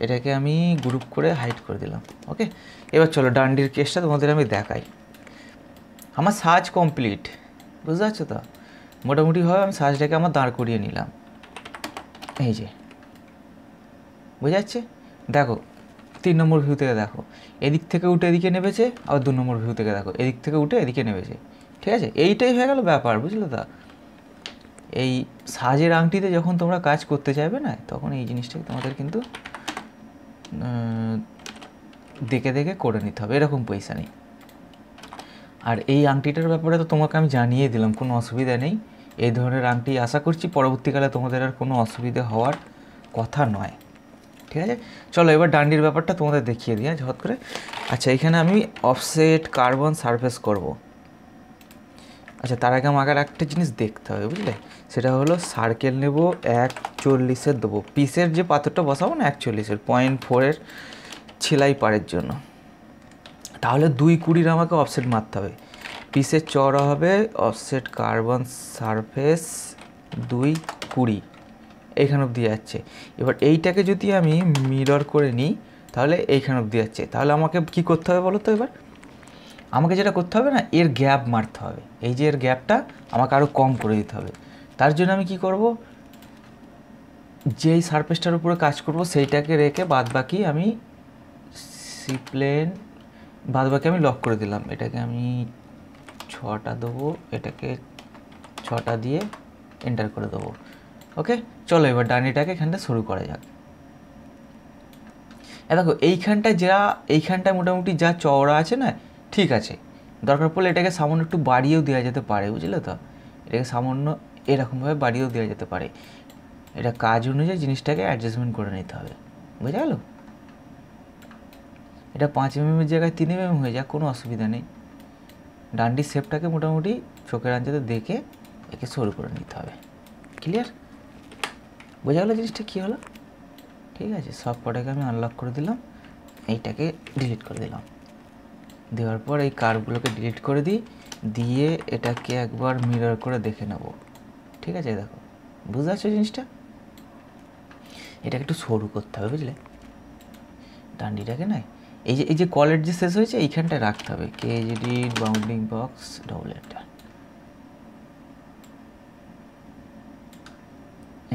এটাকে আমি গ্রুপ করে হাইড করে দিলাম। ওকে, এবার চলো ডান্ডির কেসটা তোমাদের আমি দেখাই। আমার সাজ কমপ্লিট, বুঝতে পারছো তো। মোটামুটিভাবে আমি সাজটাকে আমার দাঁড় করিয়ে নিলাম, এই যে বোঝা যাচ্ছে। দেখো 3 নম্বর ভিউ থেকে দেখো, এদিক থেকে উঠে এদিকে নেমেছে, আবার 2 নম্বর ভিউ থেকে দেখো এদিক থেকে উঠে এদিকে নেমেছে। ঠিক আছে, এইটাই হয়ে গেল ব্যাপার, বুঝলে তো। এই সাজের আংটিতে যখন তোমরা কাজ করতে চাইবে না, তখন এই জিনিসটাকে তোমাদের কিন্তু দেখে দেখে করে নিতে হবে, এরকম পয়সা নেই। আর এই আংটিটার ব্যাপারে তো তোমাকে আমি জানিয়ে দিলাম, কোনো অসুবিধা নেই। এই ধরনের আংটি আশা করছি পরবর্তীকালে তোমাদের আর কোনো অসুবিধা হওয়ার কথা নয়। ঠিক আছে, চলো এবার ডান্ডির ব্যাপারটা তোমাদের দেখিয়ে দিই ঝট করে। আচ্ছা, এখানে আমি অফসেট কার্বন সারফেস করব। আচ্ছা, তার আগে আমাকে একটা জিনিস দেখতে হবে, বুঝলে। সেটা হলো সার্কেল নেব 1.40 দেবো, পিসের যে পাথরটা বসাবো না 1.40, 0.4 ছিলাই পাড়ের জন্য। তাহলে 2.20 আমাকে অফসেট মারতে হবে। পিসের চড়া হবে অফসেট কার্বন সারফেস 2.20, এইখান অবধি যাচ্ছে। এবার এইটাকে যদি আমি মিরর করে নিই তাহলে এইখান অবধি যাচ্ছে। তাহলে আমাকে কি করতে হবে বলো তো। এবার আমাকে যেটা করতে হবে না, এর গ্যাপ মারতে হবে। এই যে এর গ্যাপটা আমাকে আরও কম করে দিতে হবে। তার জন্য আমি কি করব, যেই সারফেসটার উপরে কাজ করব সেইটাকে রেখে বাদবাকি আমি বাদবাকি আমি লক করে দিলাম। এটাকে আমি 6টা দেবো, এটাকে 6টা দিয়ে এন্টার করে দেবো। ওকে, চলো এবার ডানিটাকে এখানটা শুরু করা যাক। দেখো এইখানটায় মোটামুটি যা চওড়া আছে না, ঠিক আছে। দরকার পড়লে এটাকে সামান্য একটু বাড়িয়েও দেওয়া যেতে পারে, বুঝলে তো। এটাকে সামান্য এরকমভাবে বাড়িয়েও দেওয়া যেতে পারে। এটা কাজ অনুযায়ী জিনিসটাকে অ্যাডজাস্টমেন্ট করে নিতে হবে, বুঝা গেল। এটা 5 mm জায়গায় 3 mm হয়ে যাক, কোনো অসুবিধা নেই। ডান্ডির শেপটাকে মোটামুটি চোখের আঞ্জাতে দেখে একে সরু করে নিতে হবে। ক্লিয়ার, বোঝা গেলো জিনিসটা কী হলো। ঠিক আছে, সব কটাকে আমি আনলক করে দিলাম, এইটাকে ডিলিট করে দিলাম। দেওয়ার পর এই কার্ভগুলোকে ডিলিট করে দিই, দিয়ে এটাকে একবার মিরর করে দেখে নেব। ঠিক আছে, দেখো বুঝতে পারছো জিনিসটা। এটাকে একটু সরু করতে হবে, বুঝলে। ডান্ডিটাকে নয়, এই যে কলের যে শেষ হয়েছে এইখানটায় রাখতে হবে। কেজিডি বাউন্ডিং বক্স ডবল এন্টার।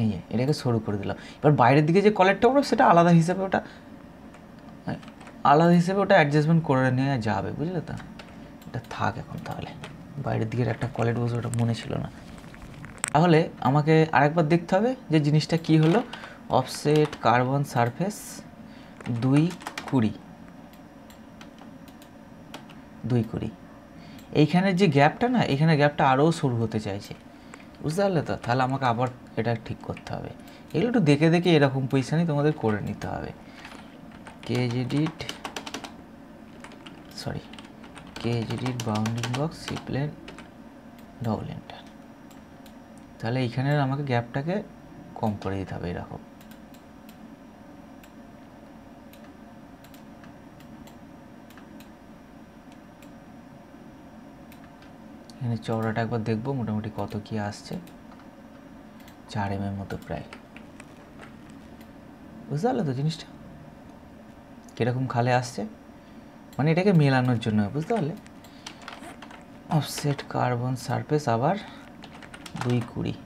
এই যে এটাকে সরু করে দিলাম। এবার বাইরের দিকে যে কলেরটা ওটা সেটা আলাদা হিসেবে ওটা অ্যাডজাস্টমেন্ট করে নেওয়া যাবে, বুঝলে তো। এটা থাক এখন, তাহলে বাইরের দিকের একটা কলের বসে ওটা মনে ছিল না। তাহলে আমাকে আরেকবার দেখতে হবে যে জিনিসটা কি হলো। অফসেট কার্বন সারফেস 2.20, এইখানের যে গ্যাপটা না, এইখানে গ্যাপটা আরও সরু হতে চাইছে, বুঝতে পারলে তো। তাহলে আমাকে আবার এটা ঠিক করতে হবে। এগুলো একটু দেখে দেখে এরকম পজিশানই তোমাদের করে নিতে হবে। কেজিডিট bounding box C plane double enter. তাহলে এইখানের আমাকে গ্যাপটাকে কম করে দিতে হবে এরকম। এখানে চওড়াটা একবার দেখবো মোটামুটি কত কি আসছে, 4 mm মতো প্রায়। বুঝতে পারলে তো জিনিসটা কীরকম খালে আসছে, মানে এটাকে মেলানোর জন্য, বুঝতে পারলে। অফসেট কার্বন সারফেস আবার 220,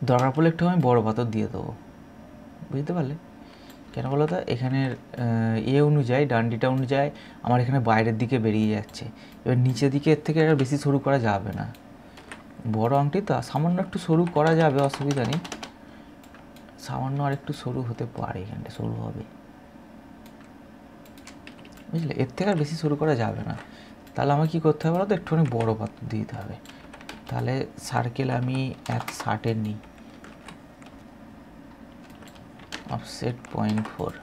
দরকার পড়লে একটু আমি বড় পাথর দিয়ে দেবো, বুঝতে পারলে। কেন বলো তো, এখানের অনুযায়ী ডান্ডিটা অনুযায়ী আমার এখানে বাইরের দিকে বেরিয়ে যাচ্ছে, এবার নিচের দিকে এর থেকে আর বেশি সরু করা যাবে না, বড় আংটি তো সামান্য একটু সরু করা যাবে, অসুবিধা নেই, সামান্য আর একটু সরু হতে পারে, এখানটা সরু হবে, বুঝলে, এর থেকে আর বেশি সরু করা যাবে না। তাহলে আমার কী করতে হবে বলো তো, একটুখানি বড় পাথর দিতে হবে। তাহলে সার্কেল আমি 1/60 নিই, offset 0.4,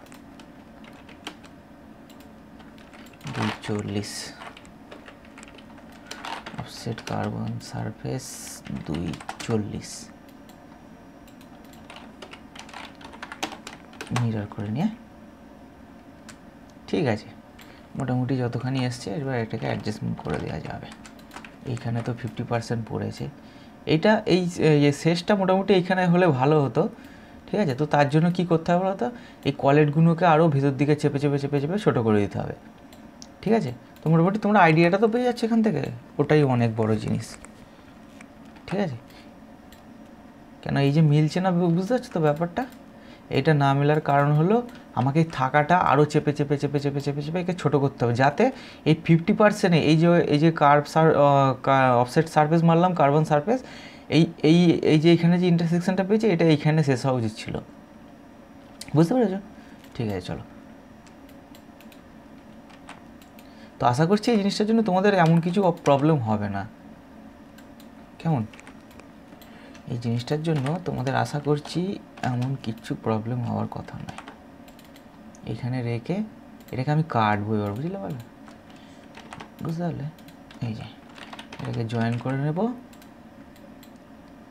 240, offset carbon surface 240, mirror করে নিয়ে, ঠিক আছে। মোটামুটি যতখানি এসছে এবার এটাকে অ্যাডজাস্টমেন্ট করে দেওয়া যাবে। এইখানে তো 50% পড়েছে, এইটা এই শেষটা মোটামুটি এইখানে হলে ভালো হতো, ঠিক আছে। তো তার জন্য কি করতে হবে বলতো, এই কলেটগুলোকে আরও ভেতর দিকে চেপে চেপে চেপে চেপে ছোটো করে দিতে হবে, ঠিক আছে। তো মোটামুটি তোমরা আইডিয়াটা তো পেয়ে যাচ্ছে এখান থেকে, ওটাই অনেক বড় জিনিস, ঠিক আছে। কেন এই যে মিলছে না, বুঝতে পারছো তো ব্যাপারটা, এটা না মেলার কারণ হলো আমাকে থাকাটা আরও চেপে চেপে চেপে চেপে চেপে চেপে একে ছোটো করতে হবে, যাতে এই 50%-এ এই যে অফসেট সারফেস মারলাম, কার্বন সারফেস, এই এই এই যে এইখানে যে ইন্টারসেকশনটা পেয়েছে এটা এইখানে শেষ হওয়া উচিত ছিল, বুঝতে পেরেছো? ঠিক আছে, চলো। তো আশা করছি এই জিনিসটার জন্য তোমাদের এমন কিছু প্রবলেম হবে না, কেমন? এই জিনিসটার জন্য তোমাদের আশা করছি এমন কিছু প্রবলেম হওয়ার কথা নয়। এখানে রেখে এটাকে আমি কাটবো এবার, বুঝলে পারলে, বুঝতে পারলে। এই যে এটাকে জয়েন করে নেব,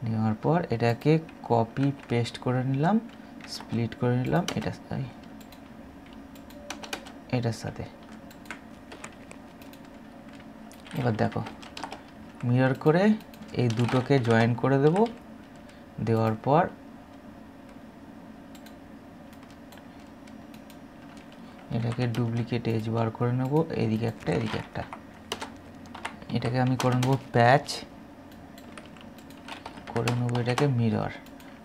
নেওয়ার পর এটাকে কপি পেস্ট করে নিলাম, স্প্লিট করে নিলাম এটার সাথে। এবার দেখো মিরর করে এই দুটোকে জয়েন করে দেব, দেওয়ার পর এটাকে ডুপ্লিকেট এজ বার করে নেব, এদিকে একটা এদিকে একটা, এটাকে আমি করে নেব প্যাচ, করে নেব এটাকে মিরর,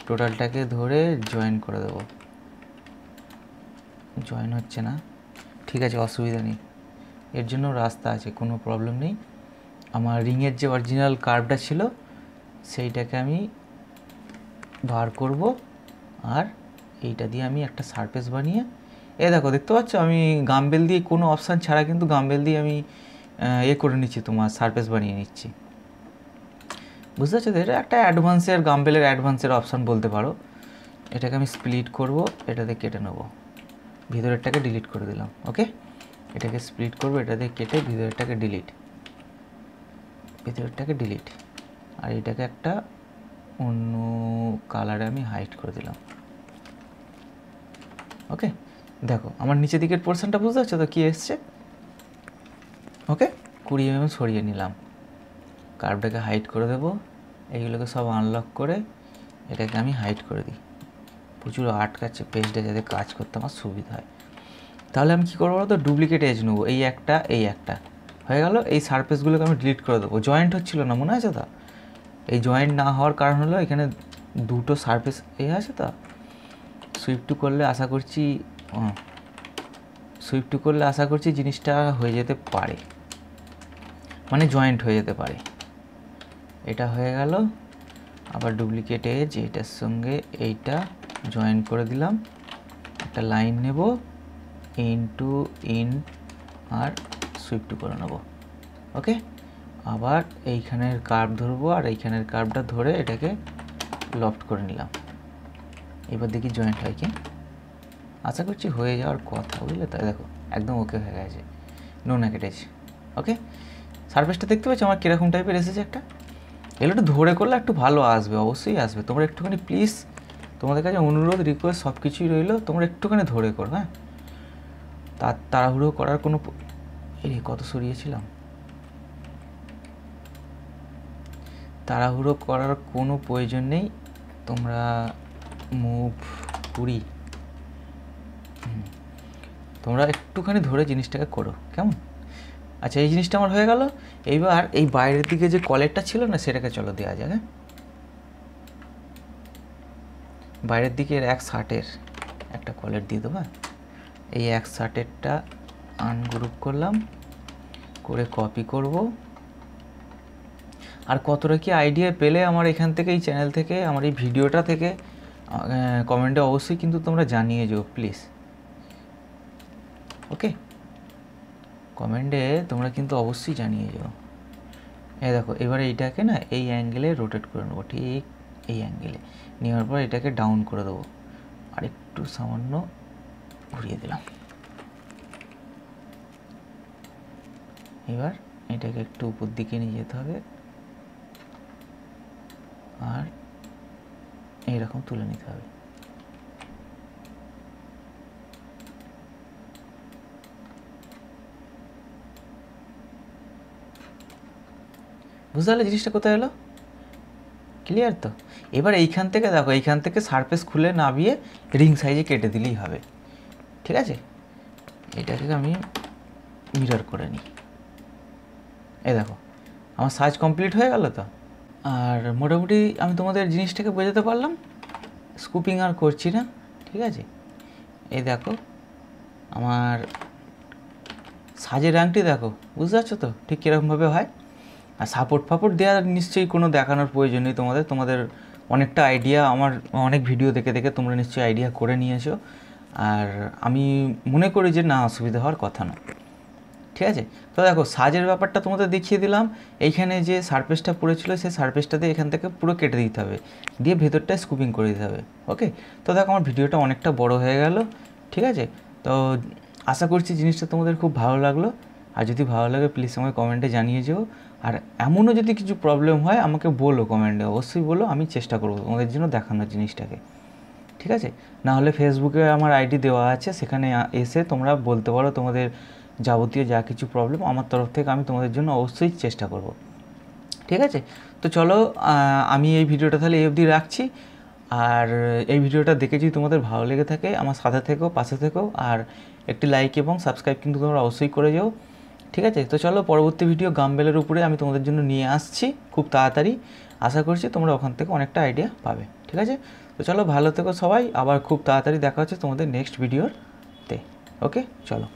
টোটালটাকে ধরে জয়েন করে দেব। জয়েন হচ্ছে না, ঠিক আছে, অসুবিধা নেই, এর জন্য রাস্তা আছে, কোনো প্রবলেম নেই। আমার রিংয়ের যে অরিজিনাল কার্ভটা ছিল সেইটাকে আমি বার করব, আর এইটা দিয়ে আমি একটা সারফেস বানিয়ে, দেখো দেখতে পাচ্ছ আমি গাম্বেল দিয়ে কোনো অপশান ছাড়া কিন্তু গাম্বেল দিয়ে আমি করে নিচ্ছি, তোমার সারফেস বানিয়ে নিচ্ছি, বুঝতে পারছো? এটা একটা অ্যাডভান্সের গাম্বেলের অ্যাডভান্সের অপশান বলতে পারো। এটাকে আমি স্প্লিট করব, এটাতে কেটে নেব, ভিতরেরটাকে ডিলিট করে দিলাম, ওকে। এটাকে স্প্লিট করব, এটাতে কেটে ভিতরেরটাকে ডিলিট, ভিতরেরটাকে ডিলিট, আর এটাকে একটা অন্য কালারে আমি হাইড করে দিলাম, ওকে। দেখো আমার নিচের দিকের পোর্শনটা বুঝতে পারছো তো কী এসছে, ওকে। 20 mm সরিয়ে নিলাম, কার্ভটাকে হাইড করে দেবো, এইগুলোকে সব আনলক করে এটাকে আমি হাইড করে দিই, প্রচুর আটকাচ্ছে পেজটা, যাতে কাজ করতে আমার সুবিধা হয়। তাহলে আমি কী করবো বলো তো, ডুপ্লিকেট এজ নেবো, এই একটা হয়ে গেল। এই সারফেসগুলোকে আমি ডিলিট করে দেবো, জয়েন্ট হচ্ছিলো না, মনে আছে তো? এই জয়েন্ট না হওয়ার কারণ হলো এখানে দুটো সারফেস আছে তো, সুইপ টু করলে আশা করছি জিনিসটা হয়ে যেতে পারে, মানে জয়েন্ট হয়ে যেতে পারে। এটা হয়ে গেল, আবার ডুপ্লিকেট এজ এইটার সঙ্গে এইটা জয়েন করে দিলাম, একটা লাইন নেব, ইন আর সুইপ টু করে নেব, ওকে। আবার এইখানের কার্ভ ধরবো, আর এইখানের কার্ভটা ধরে এটাকে লফট করে নিলাম। এবার দেখি জয়েন্ট হয় কি, আশা করছি হয়ে যাওয়ার কথা, বুঝলে? তাই দেখো একদম ওকে হয়ে গেছে, নো নেকেড এজ, ওকে। সারফেসটা দেখতে পাচ্ছ আমার কীরকম টাইপের এসেছে একটা, এগুলো একটু ধরে করলে একটু ভালো আসবে, অবশ্যই আসবে। তোমরা একটুখানি প্লিজ, তোমাদের কাছে অনুরোধ, রিকোয়েস্ট সব কিছুই রইলো, তোমরা একটুখানি ধরে করো, হ্যাঁ। তাড়াহুড়ো করার কোনো, কত সরিয়েছিলাম, তাড়াহুড়ো করার কোনো প্রয়োজন নেই, তোমরা মুভ 20 তোমরা একটুখানি ধরে জিনিসটাকে করো, কেমন? আচ্ছা, এই জিনিসটা আমার হয়ে গেল। এইবার এই বাইরের দিকে যে কলেরটা ছিল না, সেটাকে চলো দেওয়া যাক। হ্যাঁ, বাইরের দিকে 160-এর একটা কলের দিয়ে দেবো। এই 160-এরটা আনগ্রুপ করলাম, করে কপি করব। আর কতটা কি আইডিয়া পেলে আমার এখান থেকে, এই চ্যানেল থেকে, আমার এই ভিডিওটা থেকে কমেন্টে অবশ্যই কিন্তু তোমরা জানিয়ে যাও প্লিজ। ওকে, কমেন্টে তোমরা কিন্তু অবশ্যই জানিয়ে যাও। এই দেখো, এবারে এইটাকে না এই অ্যাঙ্গেলে রোটেট করে নেবো, ঠিক এই অ্যাঙ্গেলে নেওয়ার পর এটাকে ডাউন করে দেবো, আর একটু সামান্য ঘুরিয়ে দিলাম। এবার এটাকে একটু উপর দিকে নিয়ে যেতে হবে, আর এইরকম তুলে নিতে হবে। বুঝতে পারলে জিনিসটা কোথায় এলো? ক্লিয়ার তো? এবার এইখান থেকে দেখো, এইখান থেকে সারফেস খুলে নামিয়ে রিং সাইজে কেটে দিলেই হবে। ঠিক আছে, এটাকে আমি মিরর করে নিই। এই দেখো, আমার সাইজ কমপ্লিট হয়ে গেল তো। আর মোটামুটি আমি তোমাদের জিনিসটাকে বোঝাতে পারলাম। স্কুপিং আর করছি না, ঠিক আছে? এই দেখো আমার সাজের রাংটি দেখো, বুঝতে পারছো তো ঠিক কীরকমভাবে হয়। আর সাপোর্ট দেওয়ার নিশ্চয়ই কোনো দেখানোর প্রয়োজন নেই তোমাদের অনেকটা আইডিয়া, আমার অনেক ভিডিও দেখে দেখে তোমরা নিশ্চয়ই আইডিয়া করে নিয়েছো। আর আমি মনে করি যে না, অসুবিধা হওয়ার কথা না। ঠিক আছে, তো দেখো সাজের ব্যাপারটা তোমাদের দেখিয়ে দিলাম। এইখানে যে সারফেসটা পড়েছিল, সেই সারফেসটাতে এখান থেকে পুরো কেটে দিতে হবে, দিয়ে ভেতরটায় স্কুপিং করে দিতে হবে। ওকে, তো দেখো আমার ভিডিওটা অনেকটা বড় হয়ে গেল। ঠিক আছে, তো আশা করছি জিনিসটা তোমাদের খুব ভালো লাগলো। আর যদি ভালো লাগে প্লিজ আমাকে কমেন্টে জানিয়ে যেও। আর এমনও যদি কিছু প্রবলেম হয় আমাকে বলো কমেন্টে, অবশ্যই বলো, আমি চেষ্টা করবো তোমাদের জন্য দেখানোর জিনিসটাকে। ঠিক আছে, না হলে ফেসবুকে আমার আইডি দেওয়া আছে, সেখানে এসে তোমরা বলতে পারো তোমাদের যাবতীয় যা কিছু প্রবলেম, আমার তরফ থেকে আমি তোমাদের জন্য অবশ্যই চেষ্টা করব। ঠিক আছে, তো চলো আমি এই ভিডিওটা তাহলে এই অবধি রাখছি। আর এই ভিডিওটা দেখে যদি তোমাদের ভালো লেগে থাকে, আমার সাথে থেকো, পাশে থেকো, আর একটি লাইক এবং সাবস্ক্রাইব কিন্তু তোমরা অবশ্যই করে যাও। ঠিক আছে, তো চলো পরবর্তী ভিডিও গামবেলের উপরে আমি তোমাদের জন্য নিয়ে আসছি খুব তাড়াতাড়ি। আশা করছি তোমরা ওখান থেকে অনেকটা আইডিয়া পাবে। ঠিক আছে, তো চলো ভালো থেকো সবাই, আবার খুব তাড়াতাড়ি দেখা হচ্ছে তোমাদের নেক্সট ভিডিওতে। ওকে, চলো।